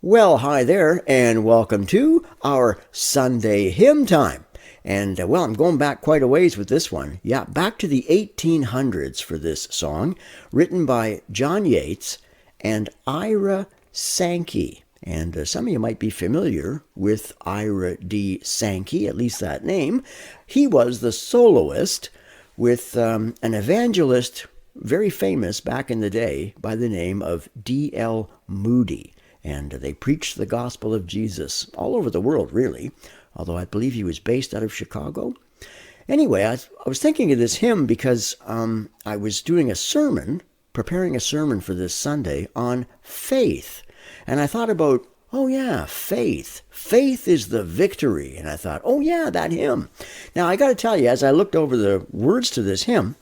Well, hi there, and welcome to our Sunday hymn time. And I'm going back quite a ways with this one. Yeah, back to the 1800s for this song, written by John Yates and Ira Sankey. And some of you might be familiar with Ira D. Sankey, at least that name. He was the soloist with an evangelist very famous back in the day by the name of D.L. Moody. And they preached the gospel of Jesus all over the world, really, although I believe he was based out of Chicago. Anyway, I was thinking of this hymn because I was doing a sermon, preparing a sermon for this Sunday on faith. And I thought about, oh yeah, faith. Faith is the victory. And I thought, oh yeah, that hymn. Now, I got to tell you, as I looked over the words to this hymn,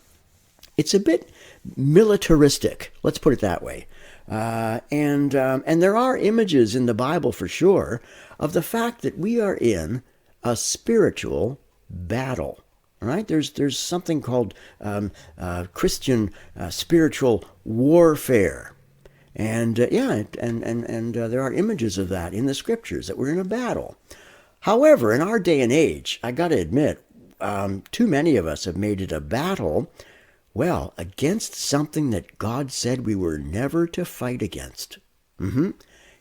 it's a bit militaristic. Let's put it that way. And there are images in the Bible for sure of the fact that we are in a spiritual battle. All right, there's something called Christian spiritual warfare, and there are images of that in the scriptures that we're in a battle. However, in our day and age, I got to admit, too many of us have made it a battle. Well, against something that God said we were never to fight against.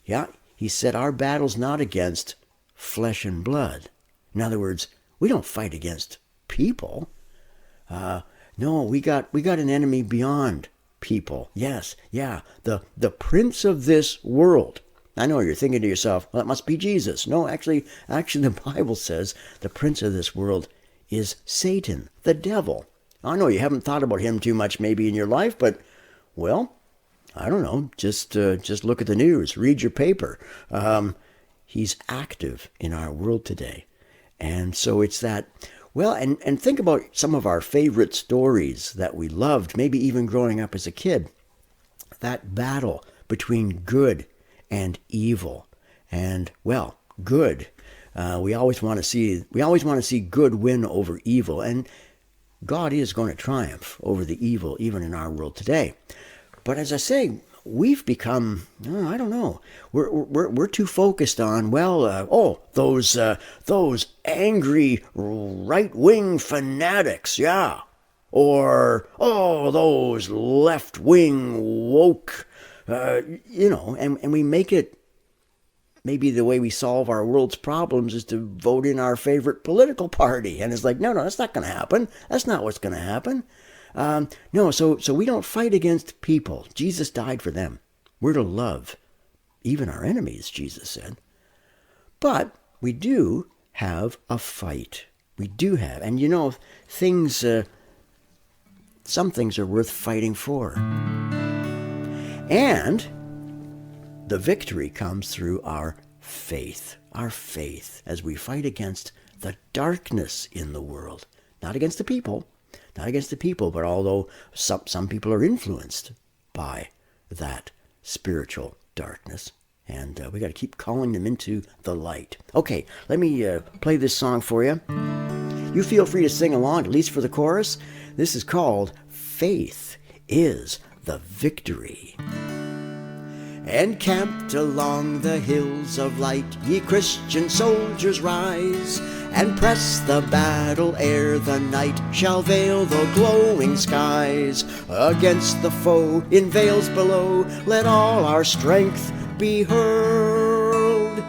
Yeah, he said our battle's not against flesh and blood. In other words, we don't fight against people. No, we got an enemy beyond people. Yes, yeah, the prince of this world. I know you're thinking to yourself, well, that must be Jesus. No, actually, the Bible says the prince of this world is Satan, the devil. I know you haven't thought about him too much maybe in your life, but, well, I don't know. Just look at the news. Read your paper. He's active in our world today. And so it's that, well, and think about some of our favorite stories that we loved, maybe even growing up as a kid. That battle between good and evil. And, well, good. We always want to see good win over evil. And God is going to triumph over the evil even in our world today. But as I say, we've become, I don't know, we're too focused on, those angry right-wing fanatics, yeah. Or, those left-wing woke, and we make it, maybe the way we solve our world's problems is to vote in our favorite political party. And it's like, no, that's not going to happen. That's not what's going to happen. So we don't fight against people. Jesus died for them. We're to love even our enemies, Jesus said. But we do have a fight. We do have. And some things are worth fighting for. And the victory comes through our faith as we fight against the darkness in the world. Not against the people, but although some people are influenced by that spiritual darkness. And we got to keep calling them into the light. Okay, let me play this song for you. You feel free to sing along, at least for the chorus. This is called Faith is the Victory. Encamped along the hills of light, ye Christian soldiers rise, and press the battle ere the night shall veil the glowing skies. Against the foe in vales below, let all our strength be hurled.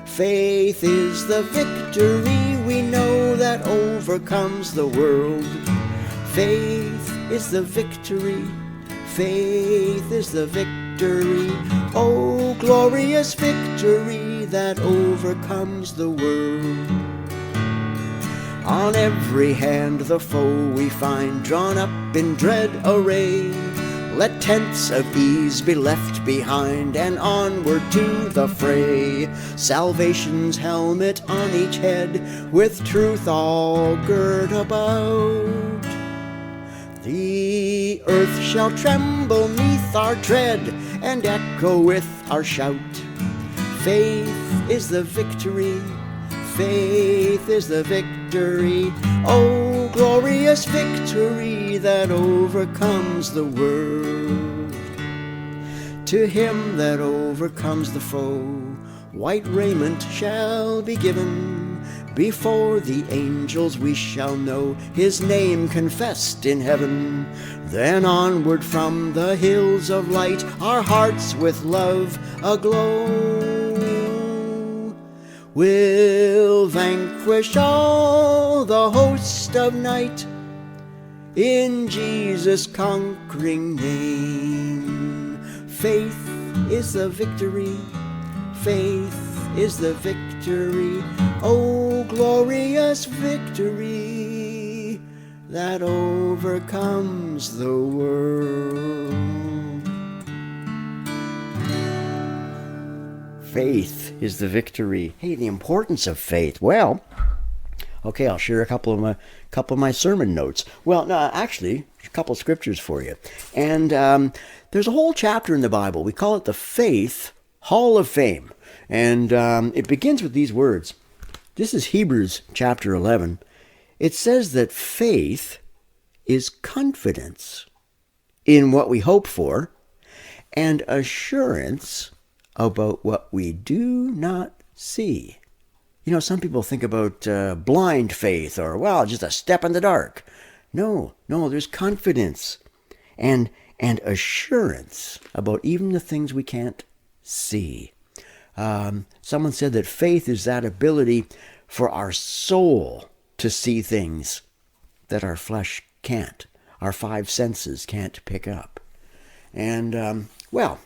Faith is the victory we know that overcomes the world. Faith is the victory. Faith is the victory. Oh, glorious victory that overcomes the world. On every hand the foe we find drawn up in dread array. Let tents of ease be left behind and onward to the fray. Salvation's helmet on each head, with truth all girt about. The earth shall tremble neath our tread and echo with our shout. Faith is the victory. Faith is the victory. Oh, glorious victory that overcomes the world. To him that overcomes the foe, white raiment shall be given. Before the angels we shall know his name confessed in heaven. Then onward from the hills of light, our hearts with love aglow, we'll vanquish all the host of night in Jesus' conquering name. Faith is the victory. Faith is the victory. Oh, glorious victory that overcomes the world. Faith is the victory. Hey, the importance of faith. Well, okay, I'll share a couple of my sermon notes. Well, no, actually, a couple of scriptures for you. And there's a whole chapter in the Bible. We call it the Faith Hall of Fame. And it begins with these words. This is Hebrews chapter 11. It says that faith is confidence in what we hope for and assurance about what we do not see. You know, some people think about blind faith or, well, just a step in the dark. No, there's confidence and assurance about even the things we can't see. Someone said that faith is that ability for our soul to see things that our flesh can't, our five senses can't pick up. And, well,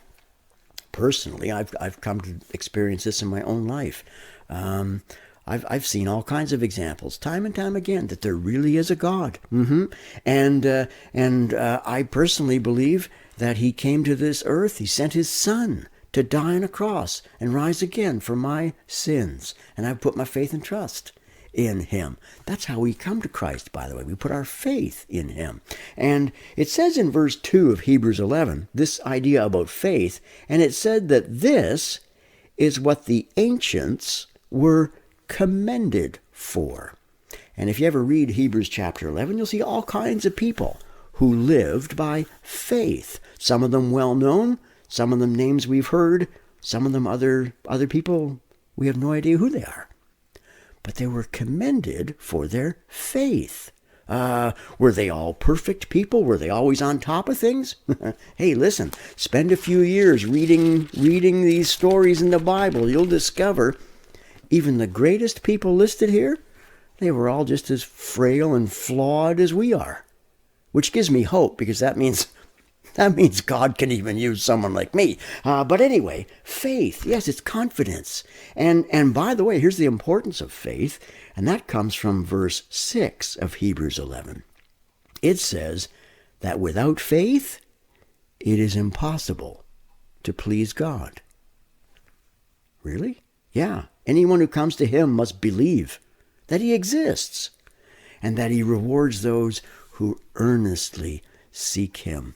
personally, I've come to experience this in my own life. I've seen all kinds of examples, time and time again, that there really is a God. And I personally believe that he came to this earth, he sent his son to die on a cross and rise again for my sins. And I've put my faith and trust in him. That's how we come to Christ, by the way. We put our faith in him. And it says in verse 2 of Hebrews 11, this idea about faith, and it said that this is what the ancients were commended for. And if you ever read Hebrews chapter 11, you'll see all kinds of people who lived by faith. Some of them well known, some of them names we've heard, some of them other people, we have no idea who they are. But they were commended for their faith. Were they all perfect people? Were they always on top of things? Hey, listen, spend a few years reading these stories in the Bible. You'll discover even the greatest people listed here, they were all just as frail and flawed as we are. Which gives me hope, because that means God can even use someone like me. But anyway, faith, yes, it's confidence. And by the way, here's the importance of faith, and that comes from verse 6 of Hebrews 11. It says that without faith, it is impossible to please God. Really? Yeah. Anyone who comes to him must believe that he exists and that he rewards those who earnestly seek him.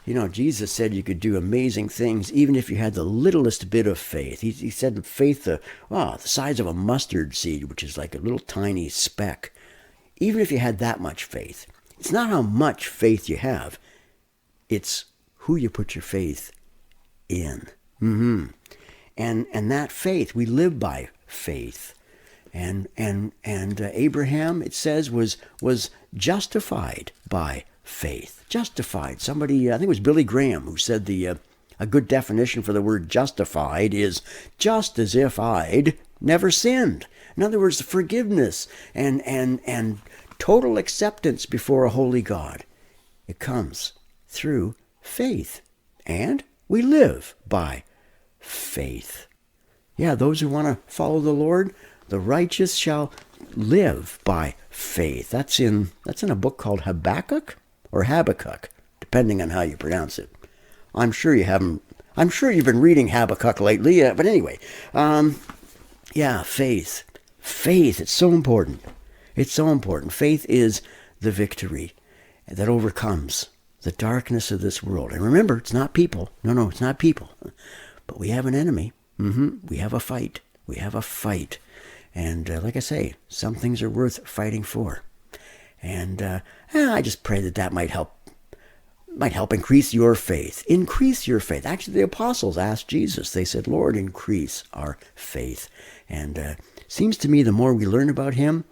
You know, Jesus said you could do amazing things even if you had the littlest bit of faith. He said faith the size of a mustard seed, which is like a little tiny speck. Even if you had that much faith. It's not how much faith you have. It's who you put your faith in. And that faith, we live by faith. And Abraham, it says, was justified by faith. Justified. Somebody, I think it was Billy Graham, who said a good definition for the word justified is just as if I'd never sinned. In other words, forgiveness and total acceptance before a holy God. It comes through faith. And we live by faith. Yeah, those who want to follow the Lord, the righteous shall live by faith. That's in a book called Habakkuk or Habakkuk, depending on how you pronounce it. I'm sure you've been reading Habakkuk lately, but anyway, faith. Faith, it's so important. It's so important. Faith is the victory that overcomes the darkness of this world. And remember, it's not people. No, it's not people. But we have an enemy. We have a fight. We have a fight. And like I say, some things are worth fighting for. And I just pray that might help might help increase your faith. Increase your faith. Actually, the apostles asked Jesus. They said, Lord, increase our faith. And seems to me the more we learn about him,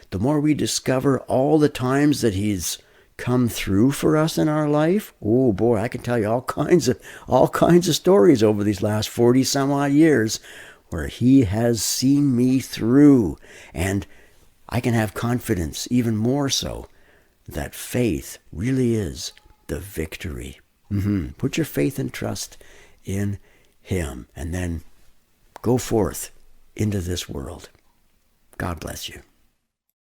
the more we discover all the times that he's come through for us in our life. Oh boy, I can tell you all kinds of stories over these last 40 some odd years where he has seen me through. And I can have confidence even more so that faith really is the victory. Put your faith and trust in him, and then go forth into this world. God bless you.